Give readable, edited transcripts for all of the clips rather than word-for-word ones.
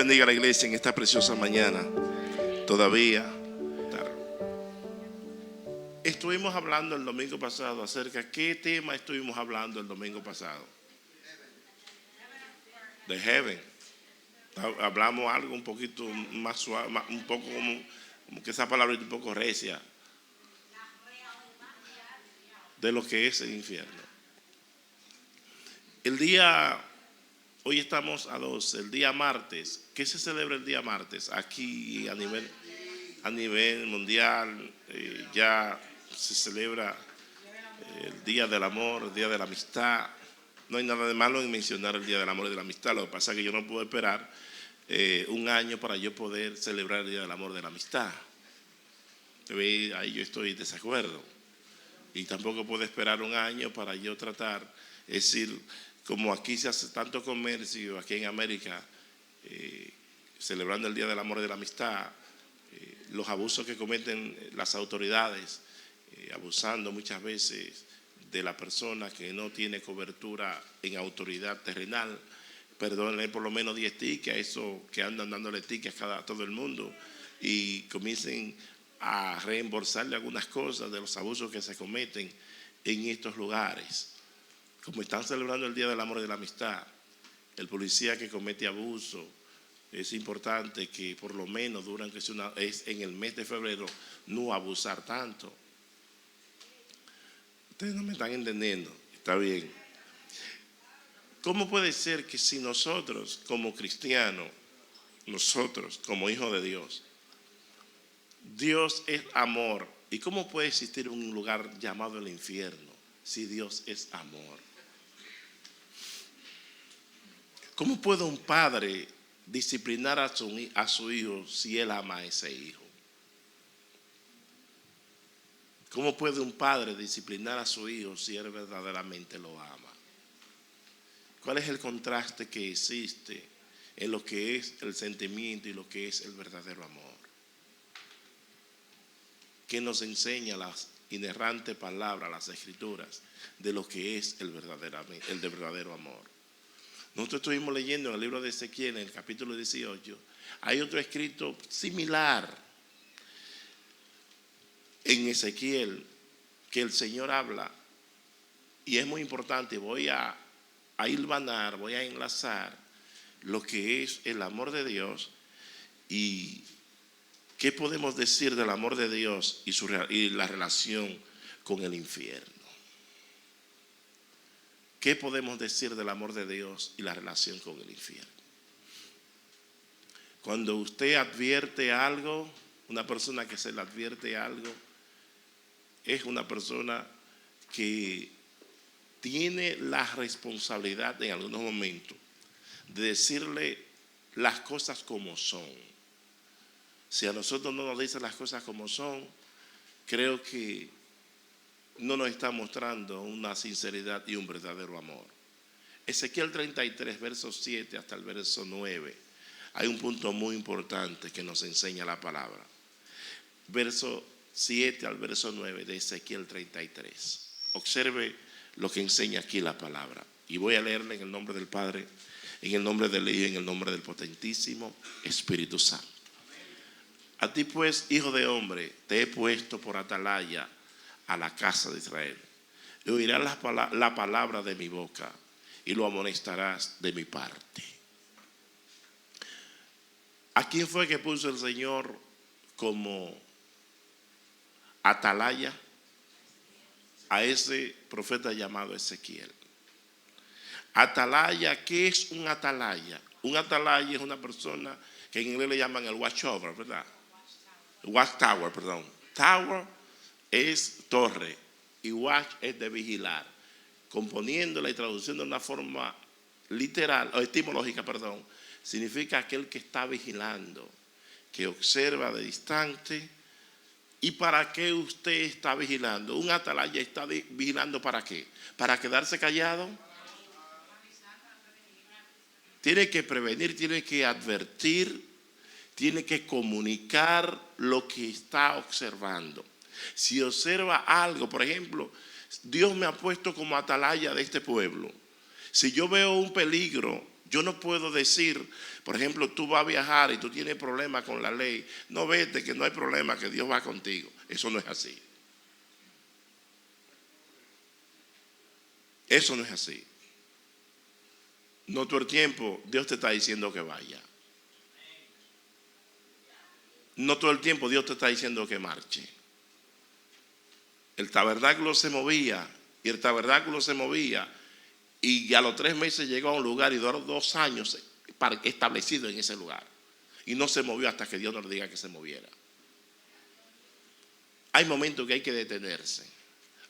bendiga a la iglesia en esta preciosa mañana. Todavía estuvimos hablando el domingo pasado acerca de qué tema estuvimos hablando el domingo pasado. De heaven. Hablamos algo un poquito más suave, un poco como que esa palabra es un poco recia, de lo que es el infierno. Hoy estamos a 12, el día martes. ¿Qué se celebra el día martes? Aquí a nivel mundial ya se celebra el Día del Amor, el Día de la Amistad. No hay nada de malo en mencionar el Día del Amor y de la Amistad. Lo que pasa es que yo no puedo esperar un año para yo poder celebrar el Día del Amor y de la Amistad. Ahí yo estoy en desacuerdo. Y tampoco puedo esperar un año para yo tratar, es decir, como aquí se hace tanto comercio, aquí en América, celebrando el Día del Amor y de la Amistad, los abusos que cometen las autoridades, abusando muchas veces de la persona que no tiene cobertura en autoridad terrenal. Perdónenle por lo menos 10 tickets a eso que andan dándole tickets a todo el mundo y comiencen a reembolsarle algunas cosas de los abusos que se cometen en estos lugares. Como están celebrando el Día del Amor y de la Amistad, el policía que comete abuso, es importante que por lo menos durante en el mes de febrero no abusar tanto. Ustedes no me están entendiendo, está bien. ¿Cómo puede ser que si nosotros como cristianos, nosotros como hijos de Dios, Dios es amor, ¿y cómo puede existir un lugar llamado el infierno si Dios es amor? ¿Cómo puede un padre disciplinar a su hijo si él ama a ese hijo? ¿Cómo puede un padre disciplinar a su hijo si él verdaderamente lo ama? ¿Cuál es el contraste que existe en lo que es el sentimiento y lo que es el verdadero amor? ¿Qué nos enseña las inerrantes palabras, las escrituras, de lo que es el verdadero amor? Nosotros estuvimos leyendo en el libro de Ezequiel, en el capítulo 18, hay otro escrito similar en Ezequiel que el Señor habla, y es muy importante. Voy a hilvanar, voy a enlazar lo que es el amor de Dios y qué podemos decir del amor de Dios y la relación con el infierno. ¿Qué podemos decir del amor de Dios y la relación con el infierno? Cuando usted advierte algo, una persona que se le advierte algo, es una persona que tiene la responsabilidad en algunos momentos de decirle las cosas como son. Si a nosotros no nos dicen las cosas como son, creo que no nos está mostrando una sinceridad y un verdadero amor. Ezequiel 33, verso 7 hasta el verso 9. Hay un punto muy importante que nos enseña la palabra. Verso 7 al verso 9 de Ezequiel 33. Observe lo que enseña aquí la palabra. Y voy a leerle en el nombre del Padre, en el nombre del Hijo y en el nombre del potentísimo Espíritu Santo. A ti pues, hijo de hombre, te he puesto por atalaya a la casa de Israel. Y oirás la palabra de mi boca y lo amonestarás de mi parte. ¿A quién fue que puso el Señor como atalaya? A ese profeta llamado Ezequiel. Atalaya, ¿qué es un atalaya? Un atalaya es una persona que en inglés le llaman el watchtower, ¿verdad? Watchtower, perdón. Tower es torre y watch es de vigilar. Componiéndola y traduciendo de una forma literal o etimológica, perdón, significa aquel que está vigilando, que observa de distante. ¿Y para qué usted está vigilando? Un atalaya está vigilando ¿para qué? ¿Para quedarse callado? Tiene que prevenir, tiene que advertir, tiene que comunicar lo que está observando. Si observa algo, por ejemplo, Dios me ha puesto como atalaya de este pueblo. Si yo veo un peligro Yo no puedo decir, por ejemplo, tú vas a viajar y tú tienes problemas con la ley. No, vete, que no hay problema, que Dios va contigo. Eso no es así. Eso no es así. No todo el tiempo Dios te está diciendo que vaya. No todo el tiempo Dios te está diciendo que marche. El tabernáculo se movía y el tabernáculo se movía y a los 3 meses llegó a un lugar y duró 2 años establecido en ese lugar. Y no se movió hasta que Dios no le diga que se moviera. Hay momentos que hay que detenerse.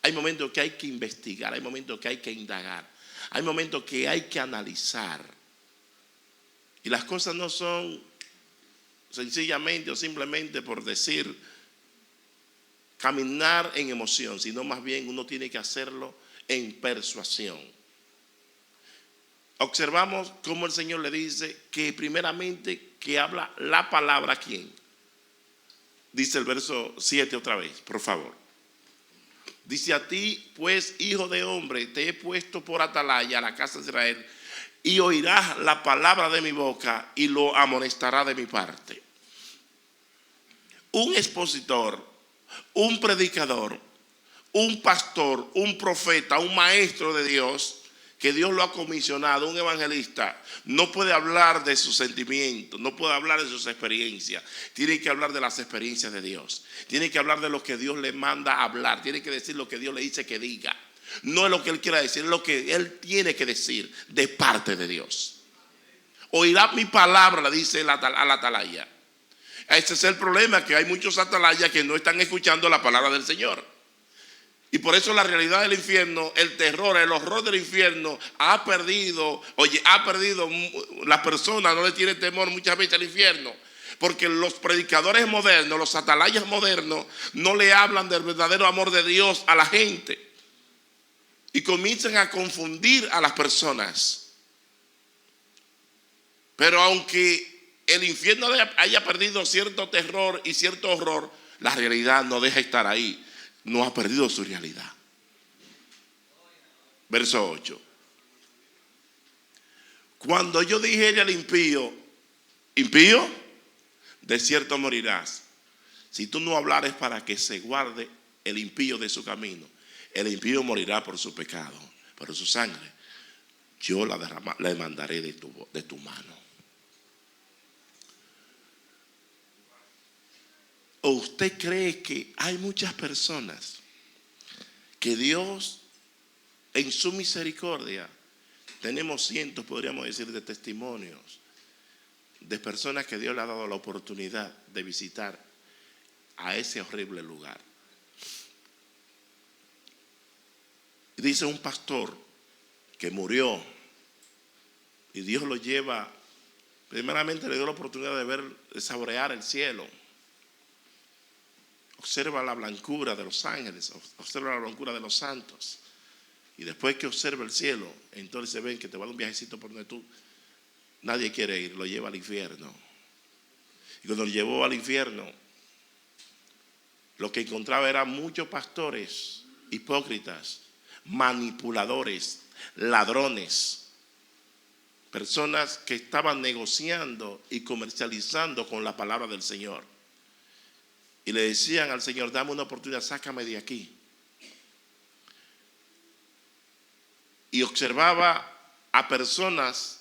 Hay momentos que hay que investigar. Hay momentos que hay que indagar. Hay momentos que hay que analizar. Y las cosas no son sencillamente o simplemente por decir caminar en emoción, sino más bien uno tiene que hacerlo en persuasión. Observamos cómo el Señor le dice que primeramente que habla la palabra ¿a quién? Dice el verso 7 otra vez, por favor. Dice: a ti pues, hijo de hombre, te he puesto por atalaya a la casa de Israel, y oirás la palabra de mi boca y lo amonestará de mi parte. Un expositor, un predicador, un pastor, un profeta, un maestro de Dios, que Dios lo ha comisionado, un evangelista, no puede hablar de sus sentimientos, no puede hablar de sus experiencias. Tiene que hablar de las experiencias de Dios. Tiene que hablar de lo que Dios le manda a hablar. Tiene que decir lo que Dios le dice que diga. No es lo que él quiera decir, es lo que él tiene que decir de parte de Dios. Oirá mi palabra, le dice a la atalaya. Ese es el problema, que hay muchos atalayas que no están escuchando la palabra del Señor. Y por eso la realidad del infierno, el terror, el horror del infierno ha perdido, la persona no le tiene temor muchas veces al infierno. Porque los predicadores modernos, los atalayas modernos, no le hablan del verdadero amor de Dios a la gente. Y comienzan a confundir a las personas. Pero aunque el infierno haya perdido cierto terror y cierto horror, la realidad no deja de estar ahí. No ha perdido su realidad. Verso 8. Cuando yo dije al impío, impío, de cierto morirás. Si tú no hablares para que se guarde el impío de su camino, el impío morirá por su pecado, por su sangre. Yo la demandaré de tu mano. ¿O usted cree que hay muchas personas que Dios en su misericordia, tenemos cientos, podríamos decir, de testimonios de personas que Dios le ha dado la oportunidad de visitar a ese horrible lugar? Dice un pastor que murió y Dios lo lleva, primeramente le dio la oportunidad de saborear el cielo. Observa la blancura de los ángeles, observa la blancura de los santos. Y después que observa el cielo, entonces ven que te va a dar un viajecito por donde nadie quiere ir, lo lleva al infierno. Y cuando lo llevó al infierno, lo que encontraba eran muchos pastores hipócritas, manipuladores, ladrones, personas que estaban negociando y comercializando con la palabra del Señor. Y le decían al Señor: dame una oportunidad, sácame de aquí. Y observaba a personas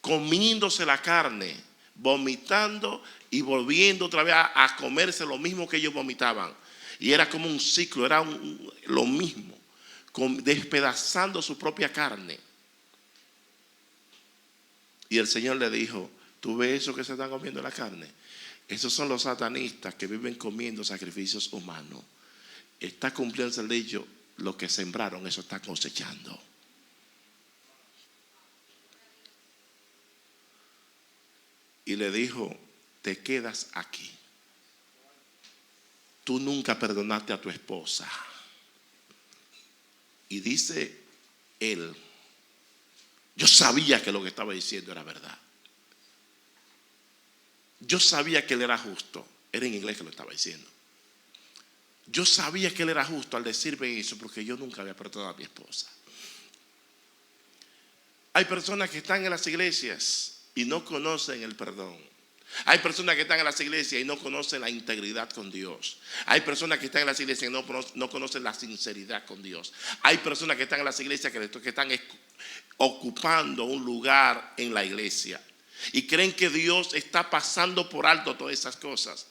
comiéndose la carne, vomitando y volviendo otra vez a comerse lo mismo que ellos vomitaban. Y era como un ciclo, era lo mismo, despedazando su propia carne. Y el Señor le dijo: ¿tú ves eso que se están comiendo la carne? Esos son los satanistas que viven comiendo sacrificios humanos. Está cumpliendo el dicho: lo que sembraron, eso está cosechando. Y le dijo: te quedas aquí. Tú nunca perdonaste a tu esposa. Y dice él: yo sabía que lo que estaba diciendo era verdad. Yo sabía que él era justo. Era en inglés que lo estaba diciendo. Yo sabía que él era justo al decirme eso, porque yo nunca había perdonado a mi esposa. Hay personas que están en las iglesias y no conocen el perdón. Hay personas que están en las iglesias y no conocen la integridad con Dios. Hay personas que están en las iglesias y no conocen la sinceridad con Dios. Hay personas que están en las iglesias que están ocupando un lugar en la iglesia y creen que Dios está pasando por alto todas esas cosas.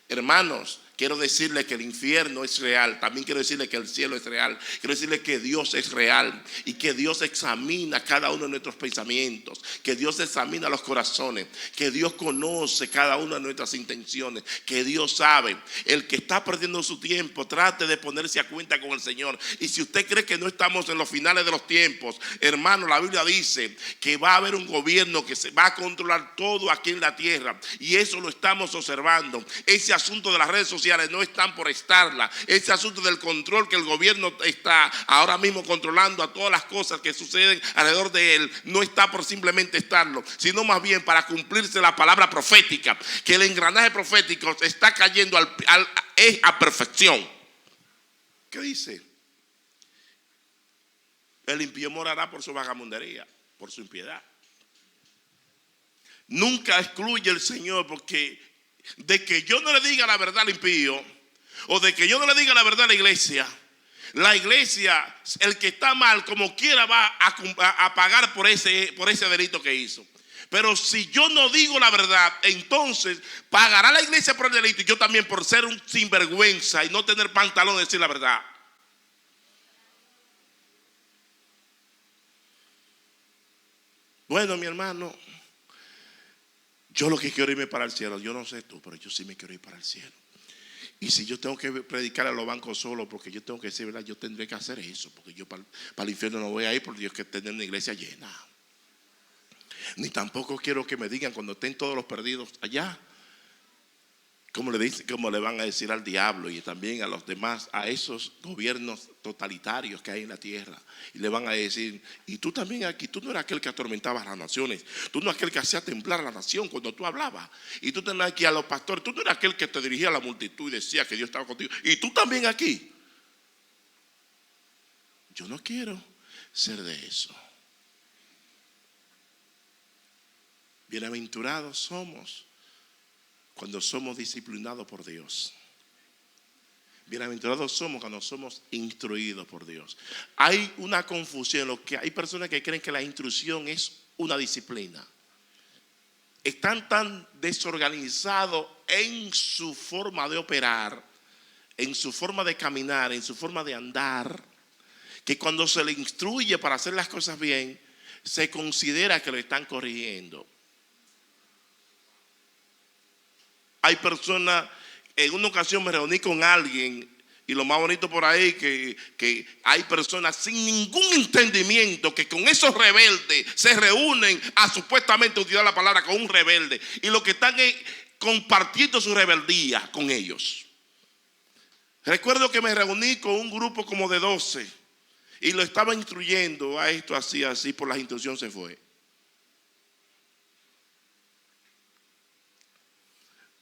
Hermanos, quiero decirle que el infierno es real. También quiero decirle que el cielo es real. Quiero decirle que Dios es real y que Dios examina cada uno de nuestros pensamientos, que Dios examina los corazones, que Dios conoce cada una de nuestras intenciones, que Dios sabe. El que está perdiendo su tiempo, trate de ponerse a cuenta con el Señor. Y si usted cree que no estamos en los finales de los tiempos, hermano, la Biblia dice que va a haber un gobierno que se va a controlar todo aquí en la tierra, y eso lo estamos observando. Ese asunto de las redes sociales no están por estarla. Ese asunto del control que el gobierno está ahora mismo controlando a todas las cosas que suceden alrededor de él, no está por simplemente estarlo, sino más bien para cumplirse la palabra profética, que el engranaje profético está cayendo a perfección. ¿Qué dice? El impío morará por su vagabundería, por su impiedad. Nunca excluye el Señor, porque de que yo no le diga la verdad al impío, o de que yo no le diga la verdad a la iglesia, el que está mal como quiera va a pagar por ese delito que hizo. Pero si yo no digo la verdad, entonces pagará la iglesia por el delito y yo también por ser un sinvergüenza y no tener pantalón de decir la verdad. Bueno, mi hermano, yo lo que quiero irme para el cielo. Yo no sé tú, pero yo sí me quiero ir para el cielo. Y si yo tengo que predicar a los bancos solo, porque yo tengo que decir verdad, yo tendré que hacer eso, porque yo para el infierno no voy a ir, por Dios, que tener una iglesia llena. Ni tampoco quiero que me digan cuando estén todos los perdidos allá, como le van a decir al diablo y también a los demás, a esos gobiernos totalitarios que hay en la tierra. Y le van a decir, y tú también aquí, tú no eras aquel que atormentabas a las naciones, tú no eras aquel que hacía temblar a la nación cuando tú hablabas. Y tú también aquí a los pastores, tú no eras aquel que te dirigía a la multitud y decía que Dios estaba contigo. Y tú también aquí. Yo no quiero ser de eso. Bienaventurados somos cuando somos disciplinados por Dios. Bienaventurados somos cuando somos instruidos por Dios. Hay una confusión, lo que hay personas que creen que la instrucción es una disciplina. Están tan desorganizados en su forma de operar, en su forma de caminar, en su forma de andar, que cuando se le instruye para hacer las cosas bien, se considera que lo están corrigiendo. Hay personas, en una ocasión me reuní con alguien, y lo más bonito por ahí que hay personas sin ningún entendimiento que con esos rebeldes se reúnen a supuestamente utilizar la palabra con un rebelde, y lo que están es compartiendo su rebeldía con ellos. Recuerdo que me reuní con un grupo como de 12 y lo estaba instruyendo a esto así, por las instrucciones se fue.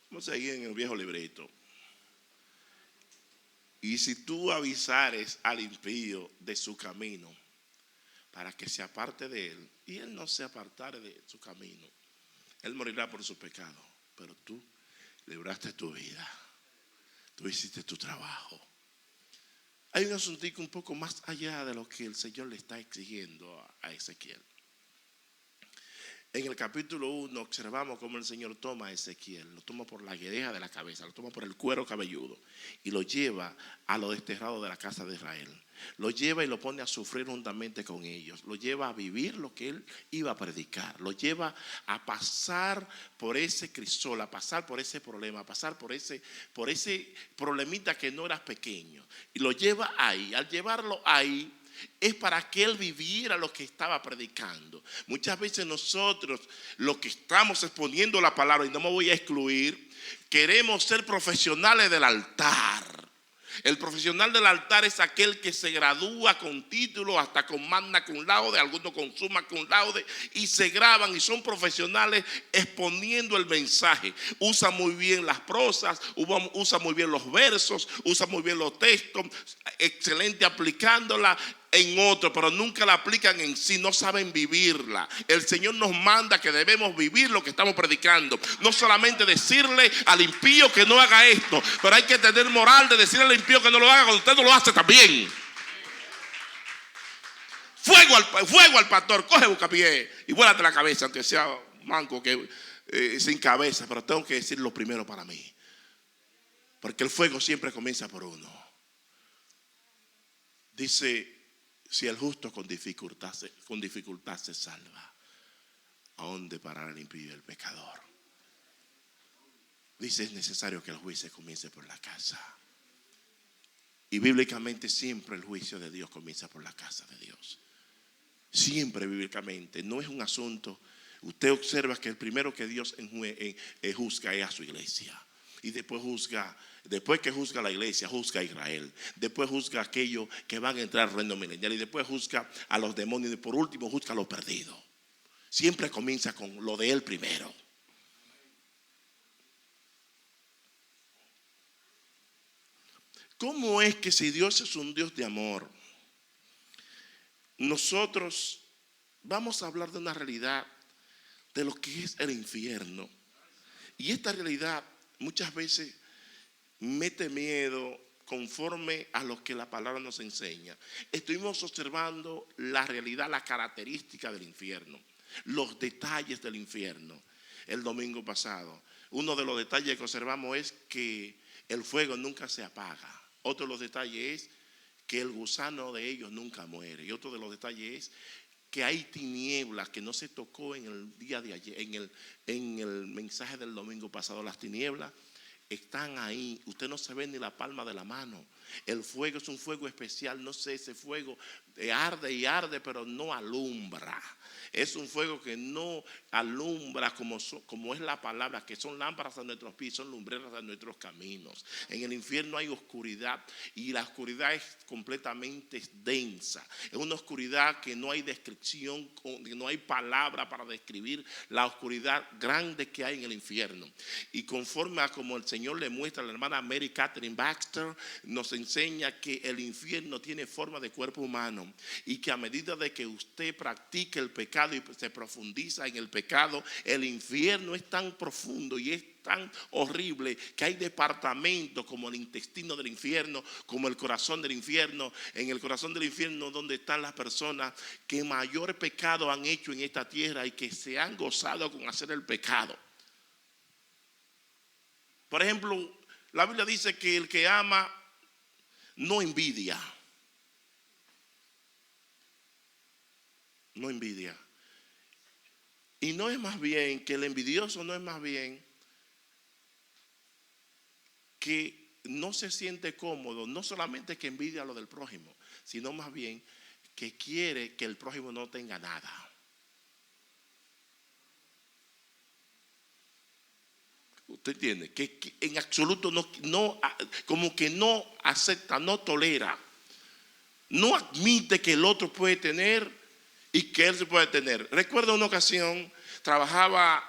Vamos a seguir en el viejo librito. Y si tú avisares al impío de su camino para que se aparte de él, y él no se apartare de su camino, él morirá por su pecado. Pero tú libraste tu vida, tú hiciste tu trabajo. Hay un asuntico un poco más allá de lo que el Señor le está exigiendo a Ezequiel. En el capítulo 1 observamos cómo el Señor toma a Ezequiel, lo toma por la guedeja de la cabeza, lo toma por el cuero cabelludo y lo lleva a los desterrados de la casa de Israel. Lo lleva y lo pone a sufrir juntamente con ellos. Lo lleva a vivir lo que él iba a predicar. Lo lleva a pasar por ese crisol, a pasar por ese problema, a pasar por ese problemita que no era pequeño. Y lo lleva ahí. Al llevarlo ahí, es para que él viviera lo que estaba predicando. Muchas veces nosotros, los que estamos exponiendo la palabra, y no me voy a excluir, queremos ser profesionales del altar. El profesional del altar es aquel que se gradúa con título, hasta con magna cum laude, algunos con summa cum laude, y se graban y son profesionales exponiendo el mensaje. Usa muy bien las prosas, usa muy bien los versos, usa muy bien los textos, excelente aplicándola. en otro, pero nunca la aplican en sí, no saben vivirla. El Señor nos manda que debemos vivir lo que estamos predicando, no solamente decirle al impío que no haga esto, pero hay que tener moral de decirle al impío que no lo haga cuando usted no lo hace también. Fuego al pastor, coge buscapié y vuélate la cabeza, aunque sea manco que sin cabeza, pero tengo que decir lo primero para mí, porque el fuego siempre comienza por uno. Dice: si el justo con dificultad se salva, ¿a dónde parará el impío y el pecador? Dice: es necesario que el juicio comience por la casa. Y bíblicamente siempre el juicio de Dios comienza por la casa de Dios. Siempre bíblicamente, no es un asunto. Usted observa que el primero que Dios juzga es a su iglesia. Y después que juzga a la iglesia, juzga a Israel. Después juzga a aquellos que van a entrar al reino milenial. Y después juzga a los demonios. Y por último juzga a los perdidos. Siempre comienza con lo de él primero. ¿Cómo es que si Dios es un Dios de amor, nosotros vamos a hablar de una realidad de lo que es el infierno? Y esta realidad muchas veces mete miedo conforme a lo que la palabra nos enseña. Estuvimos observando la realidad, la característica del infierno, los detalles del infierno el domingo pasado. Uno de los detalles que observamos es que el fuego nunca se apaga. Otro de los detalles es que el gusano de ellos nunca muere. Y otro de los detalles es que hay tinieblas que no se tocó en el día de ayer, en el mensaje del domingo pasado. Las tinieblas están ahí, usted no se ve ni la palma de la mano. El fuego es un fuego especial, no sé, ese fuego arde y arde, pero no alumbra. Es un fuego que no alumbra como es la palabra, que son lámparas a nuestros pies, son lumbreras a nuestros caminos. En el infierno hay oscuridad y la oscuridad es completamente densa. Es una oscuridad que no hay descripción, que no hay palabra para describir la oscuridad grande que hay en el infierno. Y conforme a como el Señor le muestra a la hermana Mary Catherine Baxter, nos enseña que el infierno tiene forma de cuerpo humano y que a medida de que usted practique el pecado y se profundiza en el pecado, el infierno es tan profundo y es tan horrible que hay departamentos como el intestino del infierno, como el corazón del infierno. En el corazón del infierno donde están las personas que mayor pecado han hecho en esta tierra y que se han gozado con hacer el pecado. Por ejemplo, la Biblia dice que el que ama no envidia. No envidia. Y no es más bien que el envidioso, no es más bien que no se siente cómodo, no solamente que envidia lo del prójimo, sino más bien que quiere que el prójimo no tenga nada. ¿Usted entiende? Que en absoluto no, como que no acepta, no tolera, no admite que el otro puede tener y que él se puede tener. Recuerdo una ocasión, trabajaba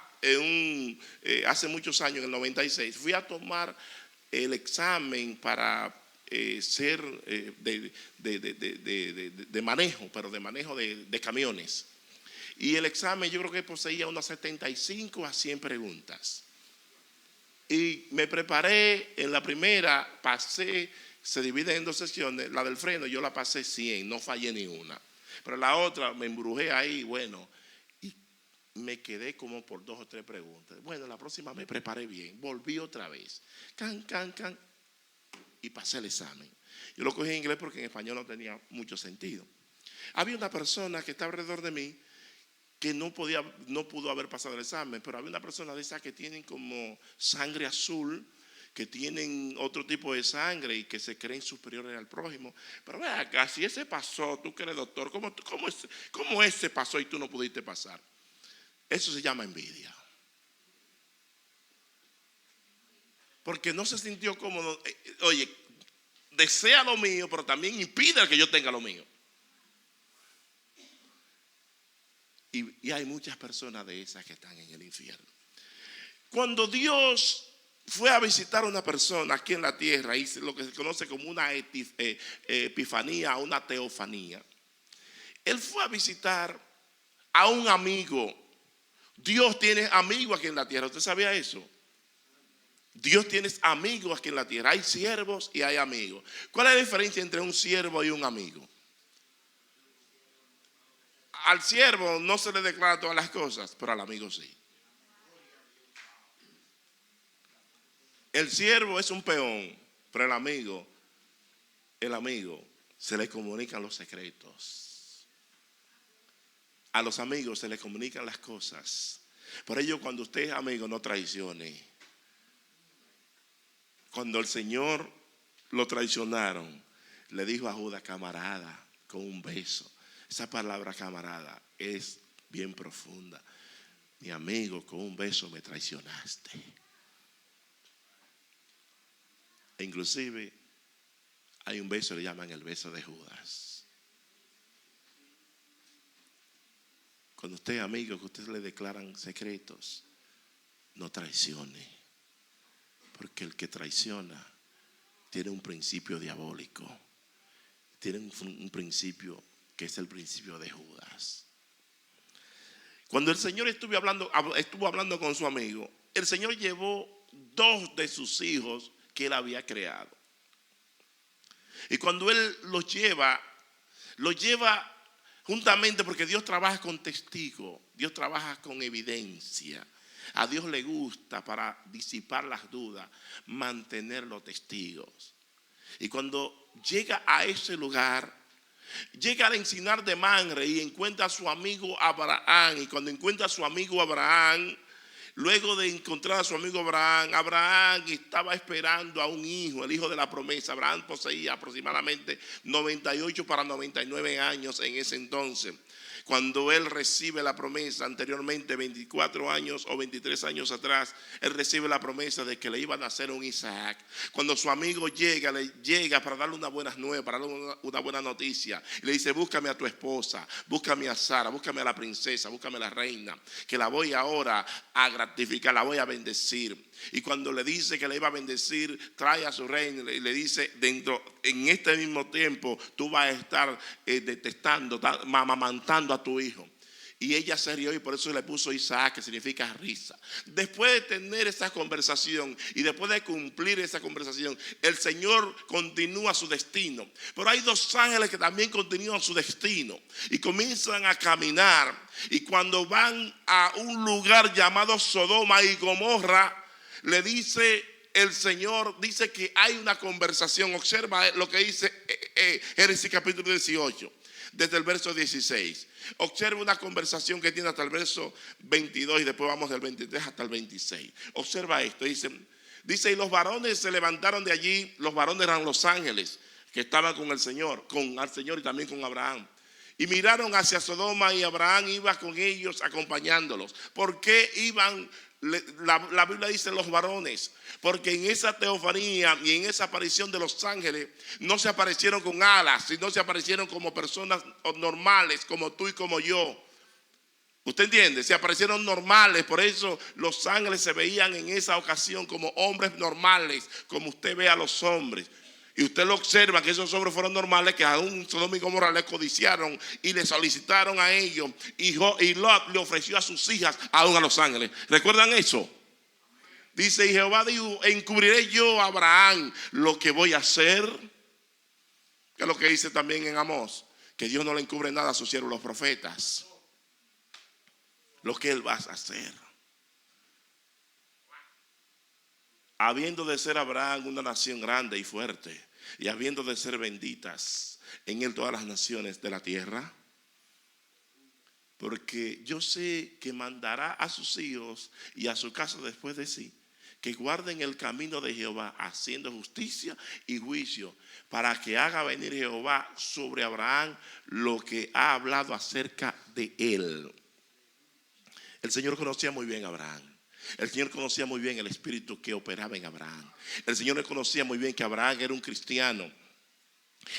hace muchos años, en el 96, fui a tomar el examen para ser de manejo, pero de manejo de camiones. Y el examen yo creo que poseía unas 75 a 100 preguntas. Y me preparé en la primera, pasé, se divide en dos sesiones, la del freno yo la pasé 100, no fallé ni una. Pero la otra me embrujé ahí, bueno, y me quedé como por 2 o 3 preguntas. Bueno, la próxima me preparé bien, volví otra vez, y pasé el examen. Yo lo cogí en inglés porque en español no tenía mucho sentido. Había una persona que estaba alrededor de mí que no pudo haber pasado el examen, pero había una persona de esas que tienen como sangre azul, que tienen otro tipo de sangre y que se creen superiores al prójimo. Pero ve acá, si ese pasó, tú que eres doctor, ¿cómo ese pasó y tú no pudiste pasar? Eso se llama envidia. Porque no se sintió cómodo. Oye, desea lo mío, pero también impide que yo tenga lo mío. Y hay muchas personas de esas que están en el infierno. Cuando Dios fue a visitar a una persona aquí en la tierra, hizo lo que se conoce como una epifanía, una teofanía. Él fue a visitar a un amigo. Dios tiene amigos aquí en la tierra. ¿Usted sabía eso? Dios tiene amigos aquí en la tierra. Hay siervos y hay amigos. ¿Cuál es la diferencia entre un siervo y un amigo? Al siervo no se le declara todas las cosas, pero al amigo sí. El siervo es un peón, pero el amigo se le comunican los secretos. A los amigos se les comunican las cosas. Por ello, cuando usted es amigo, no traicione. Cuando el Señor lo traicionaron, le dijo a Judas, camarada, con un beso. Esa palabra camarada es bien profunda. Mi amigo, con un beso me traicionaste. E inclusive hay un beso, le llaman el beso de Judas. Cuando usted es amigo, que usted le declaran secretos, no traicione. Porque el que traiciona tiene un principio diabólico. Tiene un principio que es el principio de Judas. Cuando el Señor estuvo hablando con su amigo, el Señor llevó 2 de sus hijos que él había creado. Y cuando él los lleva juntamente, porque Dios trabaja con testigos, Dios trabaja con evidencia. A Dios le gusta, para disipar las dudas, mantener los testigos. Y cuando llega a ese lugar, llega al encinar de Mamre y encuentra a su amigo Abraham. Y cuando encuentra a su amigo Abraham, luego de encontrar a su amigo Abraham estaba esperando a un hijo, el hijo de la promesa. Abraham poseía aproximadamente 98 para 99 años en ese entonces. Cuando él recibe la promesa, anteriormente 24 años o 23 años atrás, él recibe la promesa de que le iba a nacer un Isaac. Cuando su amigo llega para darle una buena nueva, para darle una buena noticia, y le dice, búscame a tu esposa, búscame a Sara, búscame a la princesa, búscame a la reina, que la voy ahora a gratificar, la voy a bendecir. Y cuando le dice que le iba a bendecir, trae a su reina y le dice, en este mismo tiempo tú vas a estar detestando, amamantando a tu hijo. Y ella se rió y por eso le puso Isaac, que significa risa. Después de tener esa conversación y después de cumplir esa conversación, el Señor continúa su destino. Pero hay 2 ángeles que también continúan su destino y comienzan a caminar. Y cuando van a un lugar llamado Sodoma y Gomorra, le dice el Señor, dice que hay una conversación. Observa lo que dice Génesis capítulo 18, desde el verso 16. Observa una conversación que tiene hasta el verso 22 y después vamos del 23 hasta el 26. Observa esto, dice, y los varones se levantaron de allí. Los varones eran los ángeles que estaban con el Señor y también con Abraham. Y miraron hacia Sodoma y Abraham iba con ellos acompañándolos. ¿Por qué iban? La Biblia dice los varones, porque en esa teofanía y en esa aparición de los ángeles no se aparecieron con alas, sino se aparecieron como personas normales, como tú y como yo. ¿Usted entiende? Se aparecieron normales. Por eso los ángeles se veían en esa ocasión como hombres normales, como usted ve a los hombres. Y usted lo observa que esos hombres fueron normales, que aún Sodoma y Gomorra le codiciaron y le solicitaron a ellos. Y Lot le ofreció a sus hijas aún a los ángeles. ¿Recuerdan eso? Dice, y Jehová dijo, encubriré yo a Abraham lo que voy a hacer. Que es lo que dice también en Amós, que Dios no le encubre nada a sus siervos los profetas. Lo que él va a hacer. Habiendo de ser Abraham una nación grande y fuerte, y habiendo de ser benditas en él todas las naciones de la tierra, porque yo sé que mandará a sus hijos y a su casa después de sí, que guarden el camino de Jehová, haciendo justicia y juicio, para que haga venir Jehová sobre Abraham lo que ha hablado acerca de él. El Señor conocía muy bien a Abraham. El Señor conocía muy bien el espíritu que operaba en Abraham. El Señor conocía muy bien que Abraham era un cristiano,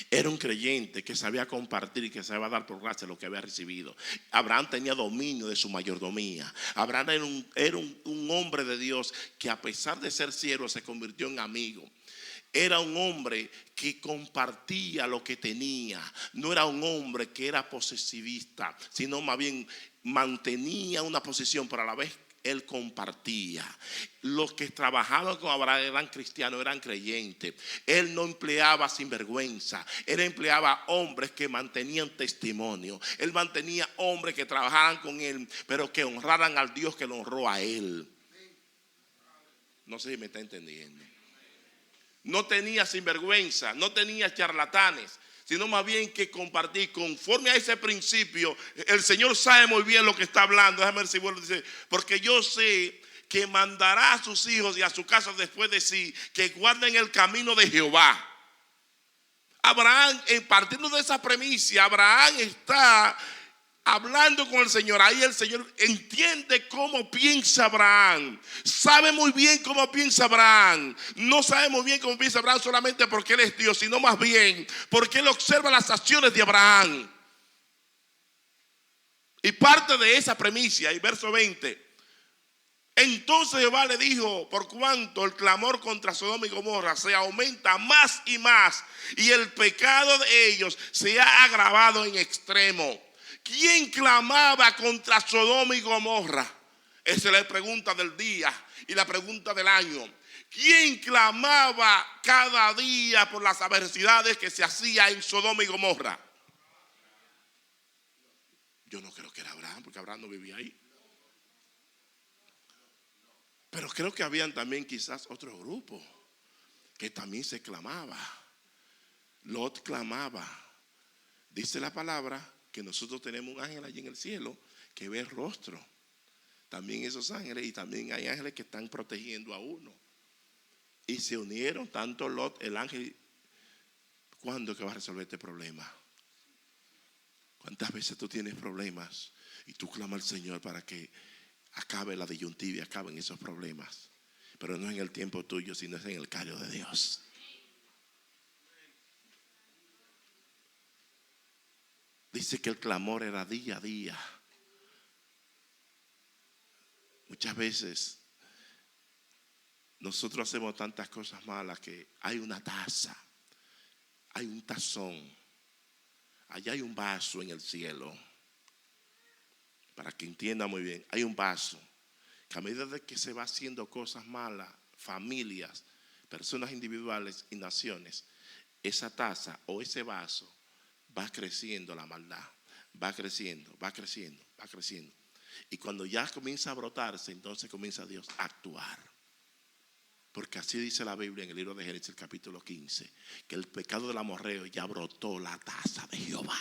Era un creyente que sabía compartir y que sabía dar por gracia lo que había recibido. Abraham tenía dominio de su mayordomía. Abraham era un hombre de Dios que, a pesar de ser siervo, se convirtió en amigo. Era un hombre que compartía lo que tenía. No era un hombre que era posesivista, sino más bien mantenía una posesión, pero a la vez él compartía. Los que trabajaban con Abraham eran cristianos, eran creyentes. Él no empleaba sinvergüenza. Él empleaba hombres que mantenían testimonio. Él mantenía hombres que trabajaran con él, pero que honraran al Dios que lo honró a él. No sé si me está entendiendo. No tenía sinvergüenza, no tenía charlatanes, sino más bien que compartir conforme a ese principio. El Señor sabe muy bien lo que está hablando. Déjame ver si vuelvo a decir: porque yo sé que mandará a sus hijos y a su casa después de sí, que guarden el camino de Jehová. Abraham, partiendo de esa premisa, Abraham está hablando con el Señor. Ahí el Señor entiende cómo piensa Abraham. Sabe muy bien cómo piensa Abraham. No sabe muy bien cómo piensa Abraham solamente porque él es Dios, sino más bien porque él observa las acciones de Abraham. Y parte de esa premisa, y verso 20: entonces Jehová le dijo: por cuanto el clamor contra Sodoma y Gomorra se aumenta más y más, y el pecado de ellos se ha agravado en extremo. ¿Quién clamaba contra Sodoma y Gomorra? Esa es la pregunta del día y la pregunta del año. ¿Quién clamaba cada día por las adversidades que se hacían en Sodoma y Gomorra? Yo no creo que era Abraham, porque Abraham no vivía ahí. Pero creo que habían también quizás otro grupo que también se clamaba. Lot clamaba. Dice la palabra que nosotros tenemos un ángel allí en el cielo que ve el rostro. También esos ángeles, y también hay ángeles que están protegiendo a uno. Y se unieron tanto Lot, el ángel. ¿Cuándo es que va a resolver este problema? ¿Cuántas veces tú tienes problemas y tú clamas al Señor para que acabe la disyuntiva y acaben esos problemas? Pero no es en el tiempo tuyo, sino es en el callo de Dios. Dice que el clamor era día a día. Muchas veces nosotros hacemos tantas cosas malas que hay una taza, hay un tazón, allá hay un vaso en el cielo. Para que entienda muy bien, hay un vaso que a medida de que se va haciendo cosas malas, familias, personas individuales y naciones, esa taza o ese vaso va creciendo la maldad, va creciendo, va creciendo, va creciendo. Y cuando ya comienza a brotarse, entonces comienza Dios a actuar. Porque así dice la Biblia en el libro de Génesis, el capítulo 15, que el pecado del amorreo ya brotó la taza de Jehová.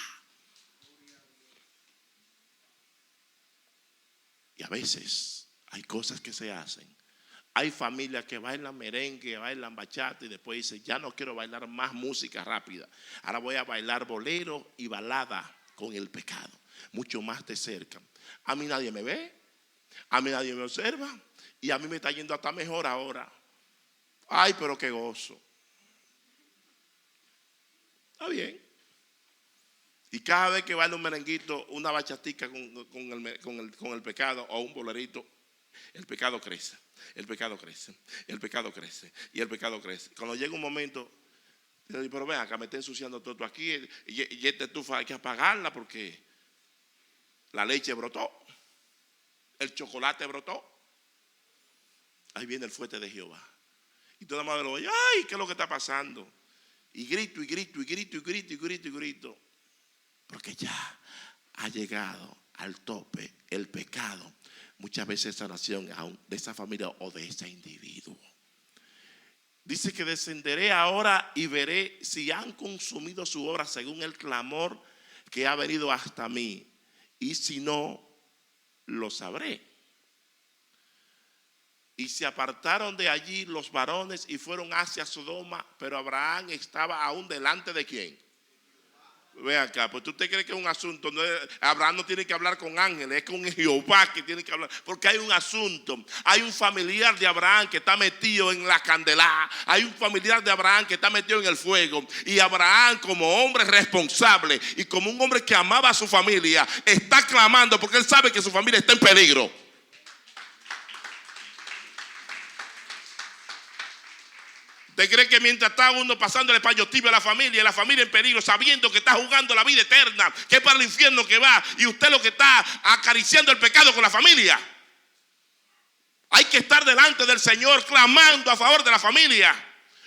Y a veces hay cosas que se hacen. Hay familias que bailan merengue, bailan bachata y después dicen: ya no quiero bailar más música rápida. Ahora voy a bailar bolero y balada con el pecado, mucho más de cerca. A mí nadie me ve, a mí nadie me observa y a mí me está yendo hasta mejor ahora. Ay, pero qué gozo. Está bien. Y cada vez que baila un merenguito, una bachatica con el pecado o un bolerito, el pecado crece, el pecado crece, el pecado crece y el pecado crece. Cuando llega un momento, pero ven acá, me está ensuciando todo aquí y esta estufa hay que apagarla porque la leche brotó, el chocolate brotó. Ahí viene el fuerte de Jehová. Y toda madre lo oye: ay, ¿qué es lo que está pasando? Y grito, y grito, y grito, y grito, y grito, y grito. Porque ya ha llegado al tope el pecado. Muchas veces esa nación, de esa familia o de ese individuo. Dice que descenderé ahora y veré si han consumido su obra según el clamor que ha venido hasta mí. Y si no, lo sabré. Y se apartaron de allí los varones y fueron hacia Sodoma, pero Abraham estaba aún delante de ¿quién? Ve acá, pues usted cree que es un asunto, no es, Abraham no tiene que hablar con ángeles, es con Jehová que tiene que hablar, porque hay un asunto, hay un familiar de Abraham que está metido en la candela, hay un familiar de Abraham que está metido en el fuego, y Abraham como hombre responsable y como un hombre que amaba a su familia, está clamando porque él sabe que su familia está en peligro. ¿Usted cree que mientras está uno pasándole paño tibio a la familia en peligro, sabiendo que está jugando la vida eterna, que es para el infierno que va, y usted lo que está acariciando el pecado con la familia? Hay que estar delante del Señor clamando a favor de la familia.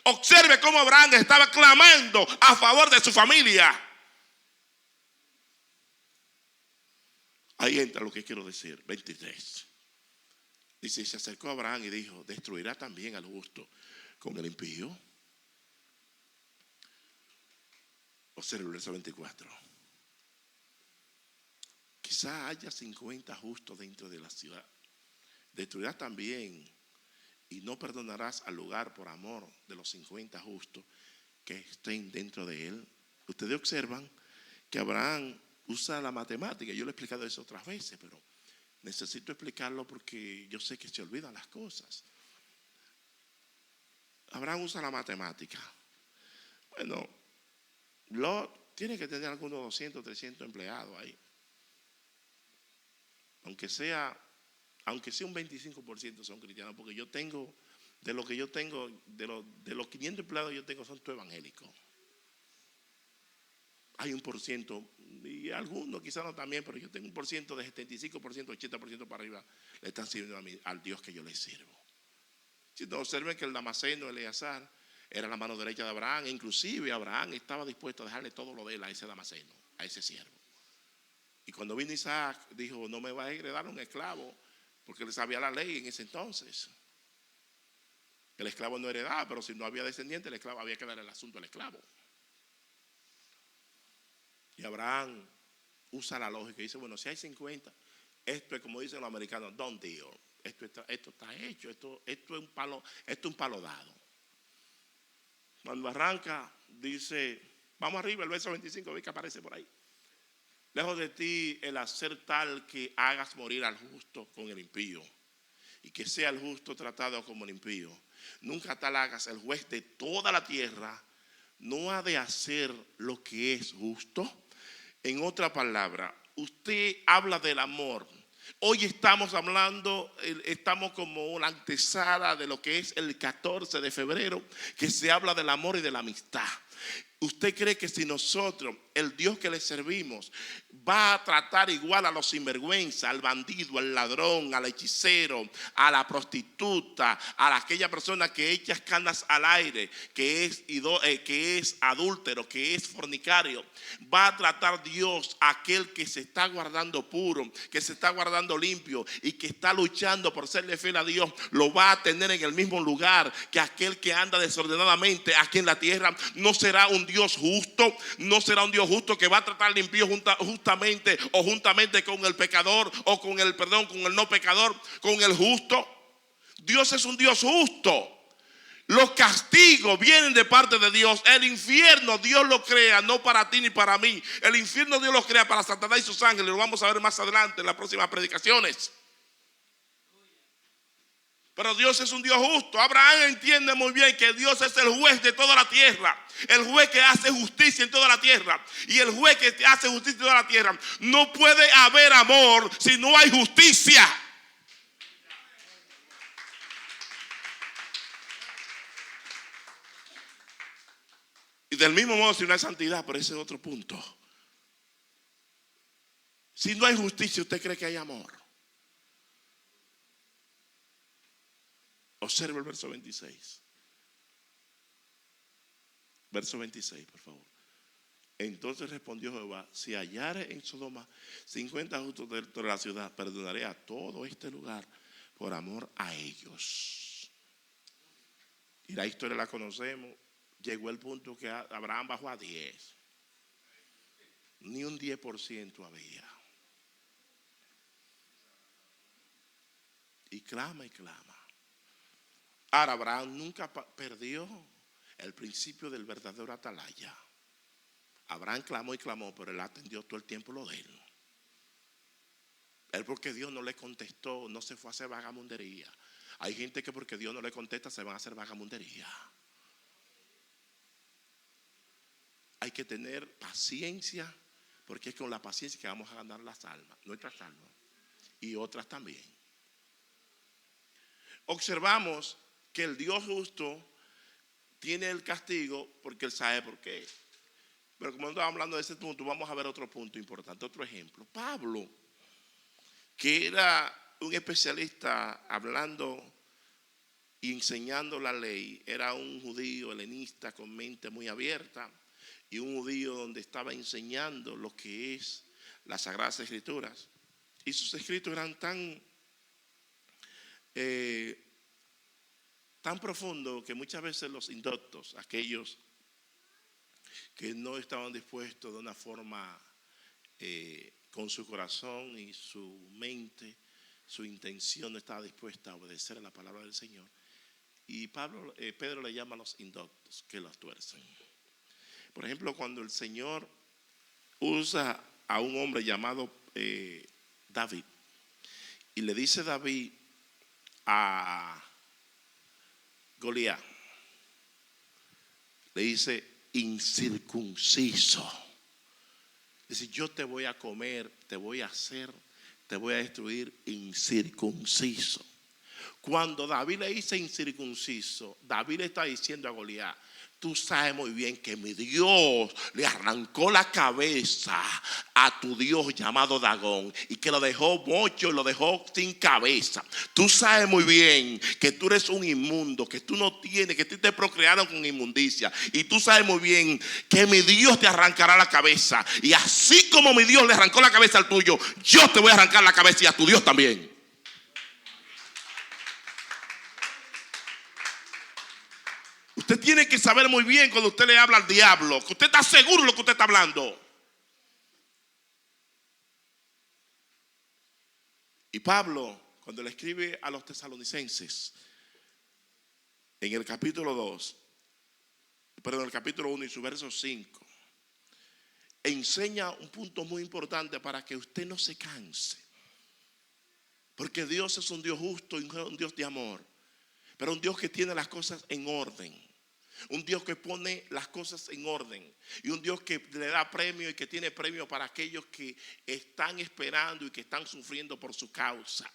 Observe cómo Abraham estaba clamando a favor de su familia. Ahí entra lo que quiero decir, 23. Dice, se acercó a Abraham y dijo, ¿destruirá también al justo con el impío? Observe el verso 24. Quizá haya 50 justos dentro de la ciudad. Destruirás también y no perdonarás al lugar por amor de los 50 justos que estén dentro de él. Ustedes observan que Abraham usa la matemática. Yo le he explicado eso otras veces, pero necesito explicarlo porque yo sé que se olvidan las cosas. Abraham usa la matemática. Bueno, Lot tiene que tener algunos 200, 300 empleados ahí. Aunque sea un 25% son cristianos, porque yo tengo, de lo que yo tengo, de los 500 empleados yo tengo, son todos evangélicos. Hay un por ciento, y algunos quizás no también, pero yo tengo un por ciento de 75%, 80% para arriba, le están sirviendo al Dios que yo les sirvo. Si no, observen que el Damaseno, Eleazar, era la mano derecha de Abraham, e inclusive Abraham estaba dispuesto a dejarle todo lo de él a ese Damaseno, a ese siervo. Y cuando vino Isaac, dijo, no me va a heredar un esclavo, porque él sabía la ley en ese entonces. El esclavo no heredaba, pero si no había descendiente, el esclavo había que dar el asunto al esclavo. Y Abraham usa la lógica y dice, bueno, si hay 50, esto es como dicen los americanos, done deal. Esto está hecho, esto es un palo dado. Cuando arranca, dice, vamos arriba, el verso 25, ve que aparece por ahí. Lejos de ti el hacer tal que hagas morir al justo con el impío, y que sea el justo tratado como el impío. Nunca tal hagas, el juez de toda la tierra no ha de hacer lo que es justo. En otra palabra, usted habla del amor. Hoy estamos hablando, estamos como una antesala de lo que es el 14 de febrero, que se habla del amor y de la amistad. ¿Usted cree que si nosotros, el Dios que le servimos, va a tratar igual a los sinvergüenza, al bandido, al ladrón, al hechicero, a la prostituta, a aquella persona que echa canas al aire, que es adúltero, que es fornicario? Va a tratar Dios a aquel que se está guardando puro, que se está guardando limpio y que está luchando por serle fiel a Dios. Lo va a tener en el mismo lugar que aquel que anda desordenadamente aquí en la tierra. No será un Dios justo, no será un Dios justo que va a tratar al impío juntamente con el pecador, o con el no pecador, con el justo. Dios es un Dios justo. Los castigos vienen de parte de Dios. El infierno Dios lo crea, no para ti ni para mí. El infierno Dios lo crea para Satanás y sus ángeles. Lo vamos a ver más adelante en las próximas predicaciones. Pero Dios es un Dios justo. Abraham entiende muy bien que Dios es el juez de toda la tierra, el juez que hace justicia en toda la tierra. Y el juez que hace justicia en toda la tierra, no puede haber amor si no hay justicia. Y del mismo modo, si no hay santidad, pero ese es otro punto. Si no hay justicia, ¿usted cree que hay amor? Observe el verso 26. Verso 26, por favor. Entonces respondió Jehová: si hallare en Sodoma 50 justos dentro de la ciudad, perdonaré a todo este lugar por amor a ellos. Y la historia la conocemos. Llegó el punto que Abraham bajó a 10. Ni un 10% había. Y clama y clama. Ahora, Abraham nunca perdió el principio del verdadero atalaya. Abraham clamó y clamó, pero él atendió todo el tiempo lo de él. Él, porque Dios no le contestó, no se fue a hacer vagamundería. Hay gente que porque Dios no le contesta se van a hacer vagamundería. Hay que tener paciencia, porque es con la paciencia que vamos a ganar las almas, nuestras almas y otras también. Observamos que el Dios justo tiene el castigo porque Él sabe por qué. Pero como no estamos hablando de ese punto, vamos a ver otro punto importante, otro ejemplo. Pablo, que era un especialista hablando y enseñando la ley, era un judío helenista con mente muy abierta y un judío donde estaba enseñando lo que es las Sagradas Escrituras. Y sus escritos eran tan profundos que muchas veces los indoctos, aquellos que no estaban dispuestos de una forma con su corazón y su mente, su intención no estaba dispuesta a obedecer a la palabra del Señor. Y Pedro le llama a los indoctos, que los tuercen. Por ejemplo, cuando el Señor usa a un hombre llamado David, y le dice David a Goliat, le dice incircunciso. Dice, yo te voy a comer, te voy a hacer, te voy a destruir incircunciso. Cuando David le dice incircunciso, David le está diciendo a Goliat, tú sabes muy bien que mi Dios le arrancó la cabeza a tu Dios llamado Dagón y que lo dejó mocho y lo dejó sin cabeza. Tú sabes muy bien que tú eres un inmundo, que tú no tienes, que tú te procrearon con inmundicia. Y tú sabes muy bien que mi Dios te arrancará la cabeza. Y así como mi Dios le arrancó la cabeza al tuyo, yo te voy a arrancar la cabeza y a tu Dios también. Usted tiene que saber muy bien cuando usted le habla al diablo, que usted está seguro de lo que usted está hablando. Y Pablo, cuando le escribe a los tesalonicenses, en el capítulo 1 y su verso 5, enseña un punto muy importante para que usted no se canse. Porque Dios es un Dios justo y un Dios de amor, pero un Dios que tiene las cosas en orden. Un Dios que pone las cosas en orden. Y un Dios que le da premio y que tiene premio para aquellos que están esperando y que están sufriendo por su causa.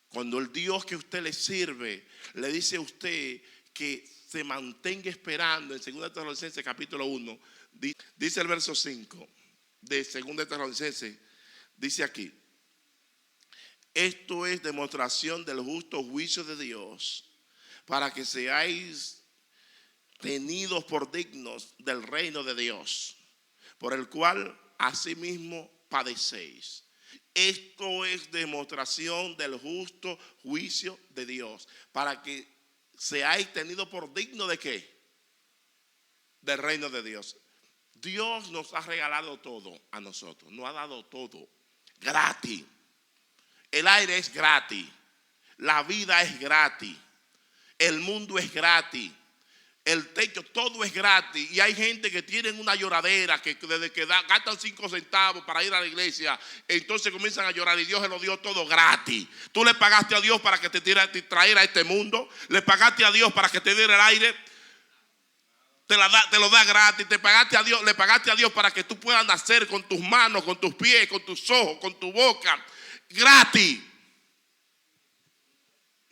Cuando el Dios que usted le sirve le dice a usted que se mantenga esperando, en 2 Tesalonicenses capítulo 1, dice el verso 5 de 2 Tesalonicenses, dice aquí: esto es demostración del justo juicio de Dios, para que seáis tenidos por dignos del reino de Dios, por el cual asimismo padecéis. Esto es demostración del justo juicio de Dios, para que seáis tenidos por dignos de ¿qué? Del reino de Dios. Dios nos ha regalado todo a nosotros, nos ha dado todo gratis. El aire es gratis, la vida es gratis, el mundo es gratis, el techo, todo es gratis. Y hay gente que tienen una lloradera, que desde que gastan 5 centavos para ir a la iglesia, entonces comienzan a llorar y Dios se lo dio todo gratis. Tú le pagaste a Dios para que te trajera a este mundo, le pagaste a Dios para que te diera el aire, te lo da gratis. Le pagaste a Dios para que tú puedas nacer con tus manos, con tus pies, con tus ojos, con tu boca, gratis.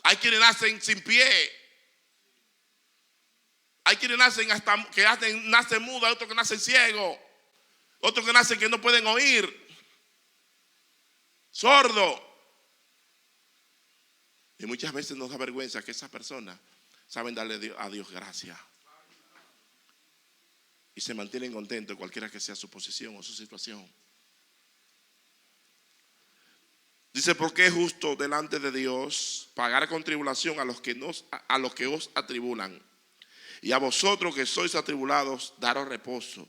Hay quienes nacen sin pie. Hay quienes nacen nacen mudos, hay otros que nacen ciegos, otros que nacen que no pueden oír, sordos. Y muchas veces nos da vergüenza que esas personas saben darle a Dios gracias y se mantienen contentos cualquiera que sea su posición o su situación. Dice, porque es justo delante de Dios pagar con tribulación a los que os atribulan. Y a vosotros que sois atribulados, daros reposo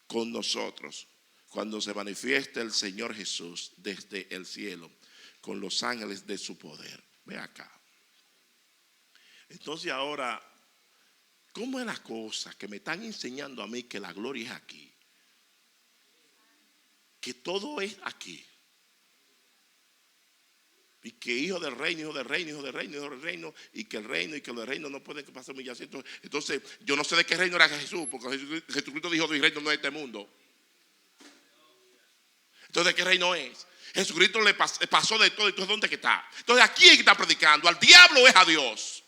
con nosotros, cuando se manifieste el Señor Jesús desde el cielo, con los ángeles de su poder. Ve acá. Entonces ahora, ¿cómo es la cosa que me están enseñando a mí que la gloria es aquí? Que todo es aquí. Y que hijo del reino, hijo del reino, hijo del reino, hijo del reino, y que el reino y que los reinos no pueden pasar humillación. Entonces, yo no sé de qué reino era Jesús, porque Jesucristo dijo: mi reino no es este mundo. Entonces, ¿de qué reino es? Jesucristo le pasó de todo. Entonces, ¿dónde está? Entonces, ¿a quién está predicando? ¿Al diablo o es a Dios?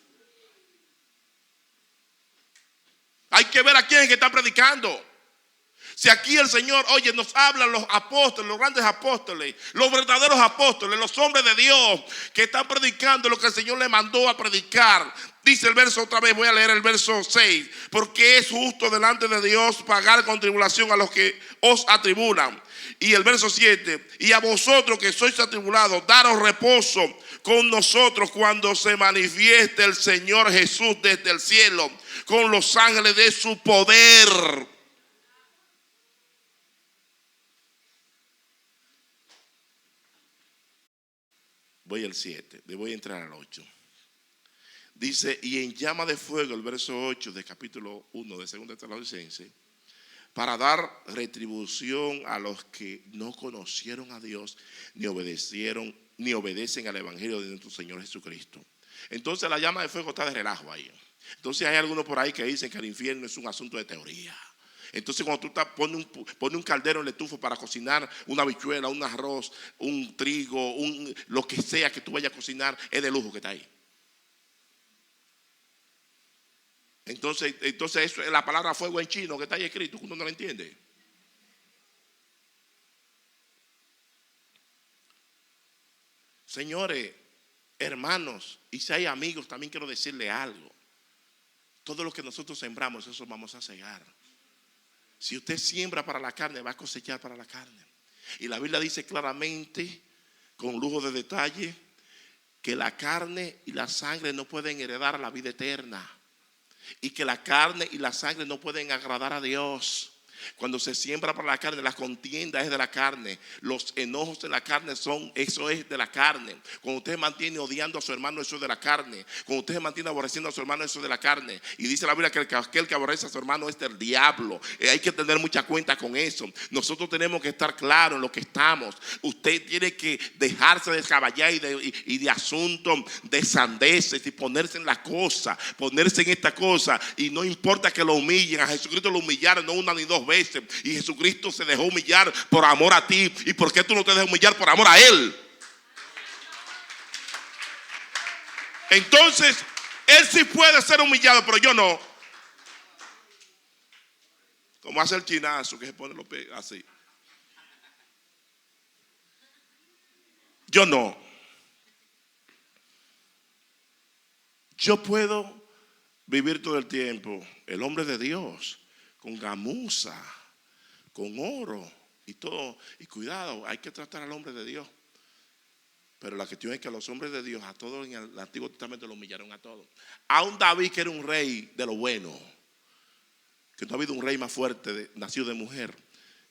Hay que ver a quién es que está predicando. Si aquí el Señor, oye, nos hablan los apóstoles, los grandes apóstoles, los verdaderos apóstoles, los hombres de Dios que están predicando lo que el Señor le mandó a predicar. Dice el verso otra vez, voy a leer el verso 6. Porque es justo delante de Dios pagar con tribulación a los que os atribulan. Y el verso 7, y a vosotros que sois atribulados, daros reposo con nosotros cuando se manifieste el Señor Jesús desde el cielo, con los ángeles de su poder. Voy al 7, le voy a entrar al 8. Dice, y en llama de fuego, el verso 8 del capítulo 1 de 2 Tesalonicenses, para dar retribución a los que no conocieron a Dios, ni obedecen al evangelio de nuestro Señor Jesucristo. Entonces la llama de fuego está de relajo ahí. Entonces hay algunos por ahí que dicen que el infierno es un asunto de teoría. Entonces cuando tú pones un caldero en el estufa para cocinar una habichuela, un arroz, un trigo, lo que sea que tú vayas a cocinar, es de lujo que está ahí. Entonces eso es la palabra fuego en chino que está ahí escrito, que uno no lo entiende. Señores, hermanos, y si hay amigos, también quiero decirle algo. Todo lo que nosotros sembramos, eso vamos a cegar. Si usted siembra para la carne, va a cosechar para la carne. Y la Biblia dice claramente, con lujo de detalle, que la carne y la sangre no pueden heredar la vida eterna. Y que la carne y la sangre no pueden agradar a Dios. Cuando se siembra para la carne, la contienda es de la carne. Los enojos de la carne eso es de la carne. Cuando usted mantiene odiando a su hermano, eso es de la carne. Cuando usted mantiene aborreciendo a su hermano, eso es de la carne. Y dice la Biblia que aquel que aborrece a su hermano es del diablo. Hay que tener mucha cuenta con eso. Nosotros tenemos que estar claros en lo que estamos. Usted tiene que dejarse de caballar y de asuntos, de sandeces, y ponerse en la cosa, ponerse en esta cosa. Y no importa que lo humillen. A Jesucristo lo humillaron no una ni dos veces. Y Jesucristo se dejó humillar por amor a ti. ¿Y por qué tú no te dejas humillar por amor a Él? Entonces, Él sí puede ser humillado, pero yo no. Como hace el chinazo que se pone los pies así. Yo no. Yo puedo vivir todo el tiempo, el hombre de Dios, con gamuza, con oro y todo. Y cuidado, hay que tratar al hombre de Dios. Pero la cuestión es que a los hombres de Dios, a todos en el Antiguo Testamento lo humillaron a todos. Aún David, que era un rey de lo bueno, que no ha habido un rey más fuerte nacido de mujer,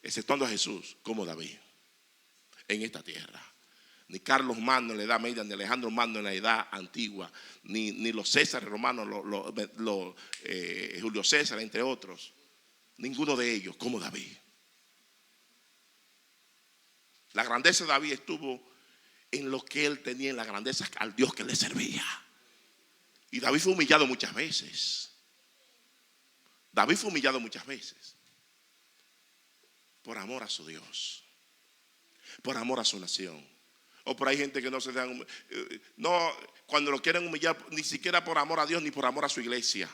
exceptuando a Jesús, como David, en esta tierra. Ni Carlos Magno en la edad media, ni Alejandro Magno en la edad antigua, ni los Césares romanos, Julio César, entre otros. Ninguno de ellos como David. La grandeza de David estuvo en lo que él tenía, en la grandeza al Dios que le servía. Y David fue humillado muchas veces. David fue humillado muchas veces. Por amor a su Dios. Por amor a su nación. O por ahí gente que no se dejan, no, cuando lo quieren humillar, ni siquiera por amor a Dios ni por amor a su iglesia.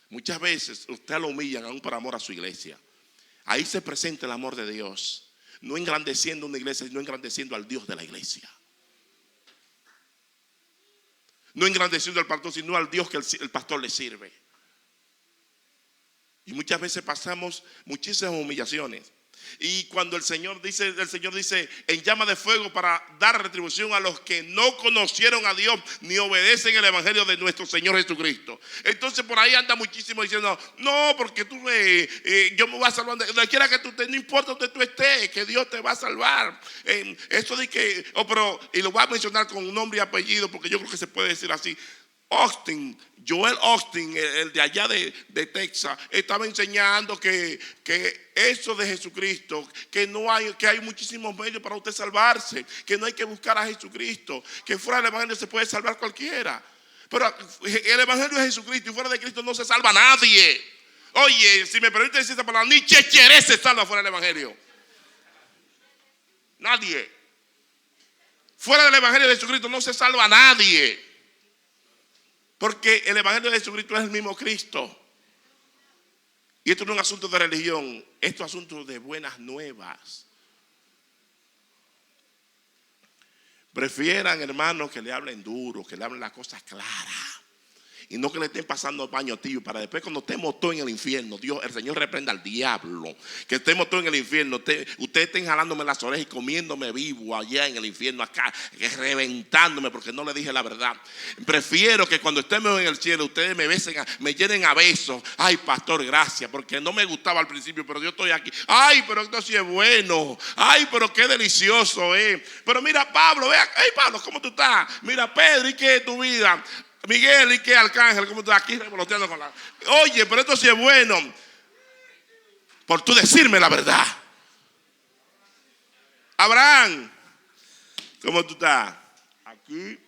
Muchas veces usted lo humillan aún por amor a su iglesia. Ahí se presenta el amor de Dios. No engrandeciendo una iglesia, sino engrandeciendo al Dios de la iglesia. No engrandeciendo al pastor, sino al Dios que el pastor le sirve. Y muchas veces pasamos muchísimas humillaciones. Y cuando el Señor dice en llama de fuego para dar retribución a los que no conocieron a Dios ni obedecen el evangelio de nuestro Señor Jesucristo. Entonces por ahí anda muchísimo diciendo, no, porque tú yo me voy a salvar donde quiera que tú estés, no importa donde tú estés, que Dios te va a salvar. Eso de que, pero, y lo voy a mencionar con un nombre y apellido porque yo creo que se puede decir así. Austin, Joel Austin, el de allá de Texas, estaba enseñando que eso de Jesucristo, que hay muchísimos medios para usted salvarse, que no hay que buscar a Jesucristo, que fuera del evangelio se puede salvar cualquiera. Pero el evangelio de Jesucristo y fuera de Cristo no se salva nadie. Oye, si me permite decir esta palabra, ni Checheré se salva fuera del evangelio. Nadie. Fuera del evangelio de Jesucristo no se salva nadie. Porque el evangelio de Jesucristo es el mismo Cristo. Y esto no es un asunto de religión, esto es un asunto de buenas nuevas. Prefieran, hermanos, que le hablen duro, que le hablen las cosas claras. Y no que le estén pasando paño tibio para después cuando estemos todos en el infierno, el Señor reprenda al diablo. Que estemos todos en el infierno, ustedes estén jalándome las orejas y comiéndome vivo allá en el infierno, acá, reventándome porque no le dije la verdad. Prefiero que cuando estemos en el cielo ustedes me besen, me llenen a besos. Ay, pastor, gracias, porque no me gustaba al principio, pero yo estoy aquí. Ay, pero esto sí es bueno. Ay, pero qué delicioso es. Pero mira, Pablo, vea, hey Pablo, ¿cómo tú estás? Mira, Pedro, ¿y qué es tu vida? Miguel, ¿y qué, Arcángel? ¿Cómo estás aquí revoloteando con la... Oye, pero esto sí es bueno. Por tú decirme la verdad. Abraham, ¿cómo tú estás? Aquí.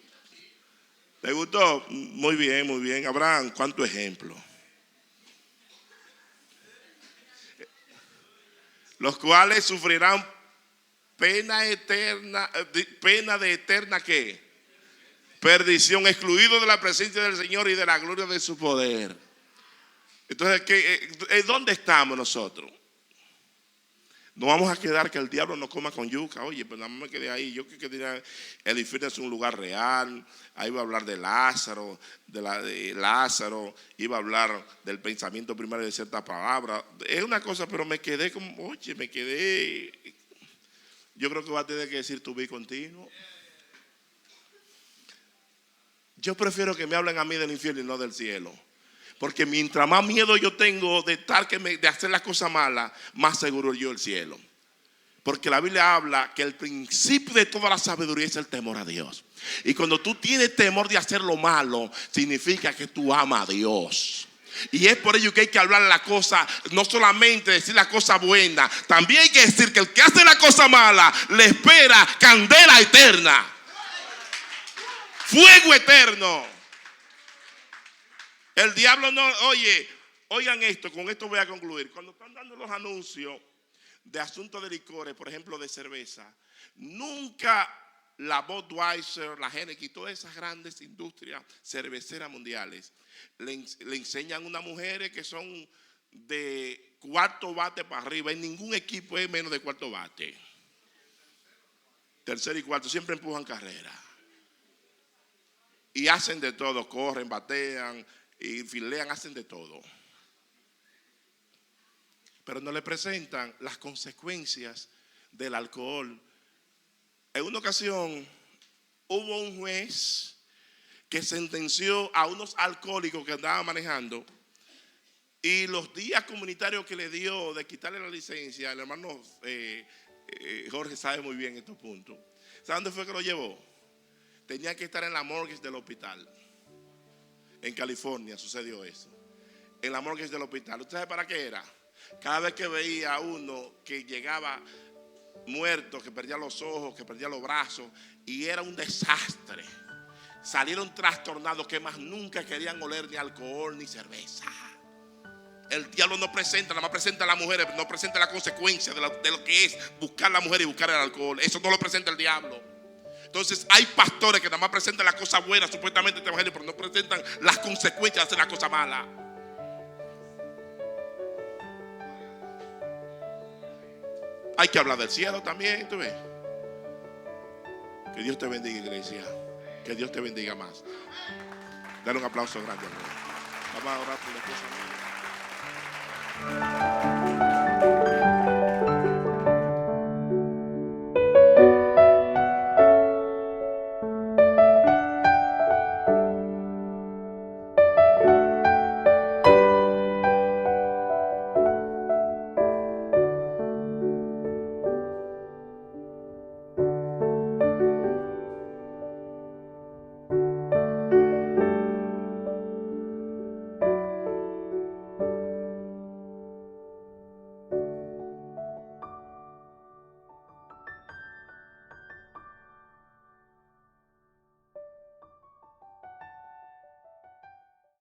¿Te gustó? Muy bien, muy bien. Abraham, ¿cuánto ejemplo? Los cuales sufrirán pena eterna, pena de eterna ¿qué? Perdición, excluido de la presencia del Señor y de la gloria de su poder. Entonces, ¿dónde estamos nosotros? No vamos a quedar que el diablo nos coma con yuca. Oye, pero nada más me quedé ahí. Yo que tenía el infierno es un lugar real. Ahí iba a hablar de Lázaro, de Lázaro. Iba a hablar del pensamiento primario de cierta palabra. Es una cosa, pero me quedé como, oye, me quedé. Yo creo que va a tener que decir tu vi continuo. Yo prefiero que me hablen a mí del infierno y no del cielo. Porque mientras más miedo yo tengo de hacer las cosas malas, más seguro yo el cielo. Porque la Biblia habla que el principio de toda la sabiduría es el temor a Dios. Y cuando tú tienes temor de hacer lo malo, significa que tú amas a Dios. Y es por ello que hay que hablar la cosa, no solamente decir la cosa buena, también hay que decir que el que hace la cosa mala le espera candela eterna. Fuego eterno. El diablo no, oigan esto, con esto voy a concluir. Cuando están dando los anuncios de asuntos de licores, por ejemplo de cerveza, nunca la Budweiser, la Heineken, todas esas grandes industrias cerveceras mundiales le enseñan a unas mujeres que son de cuarto bate para arriba. En ningún equipo es menos de cuarto bate. Tercero y cuarto, siempre empujan carrera. Y hacen de todo, corren, batean y filean, hacen de todo. Pero no le presentan las consecuencias del alcohol. En una ocasión hubo un juez que sentenció a unos alcohólicos que andaban manejando, y los días comunitarios que le dio de quitarle la licencia, el hermano Jorge sabe muy bien estos puntos. ¿Sabe dónde fue que lo llevó? Tenía que estar en la morgue del hospital. En California sucedió eso. En la morgue del hospital. ¿Usted sabe para qué era? Cada vez que veía a uno que llegaba muerto, que perdía los ojos, que perdía los brazos, y era un desastre. Salieron trastornados que más nunca querían oler ni alcohol ni cerveza. El diablo no presenta, nada más presenta a las mujeres, no presenta la consecuencia de lo que es buscar a la mujer y buscar el alcohol. Eso no lo presenta el diablo. Entonces hay pastores que nada más presentan las cosas buenas, supuestamente este evangelio, pero no presentan las consecuencias de hacer las cosas malas. Hay que hablar del cielo también, ¿tú ves? Que Dios te bendiga, iglesia. Que Dios te bendiga más. Dale un aplauso grande, hermano. Vamos a orar por la esposa.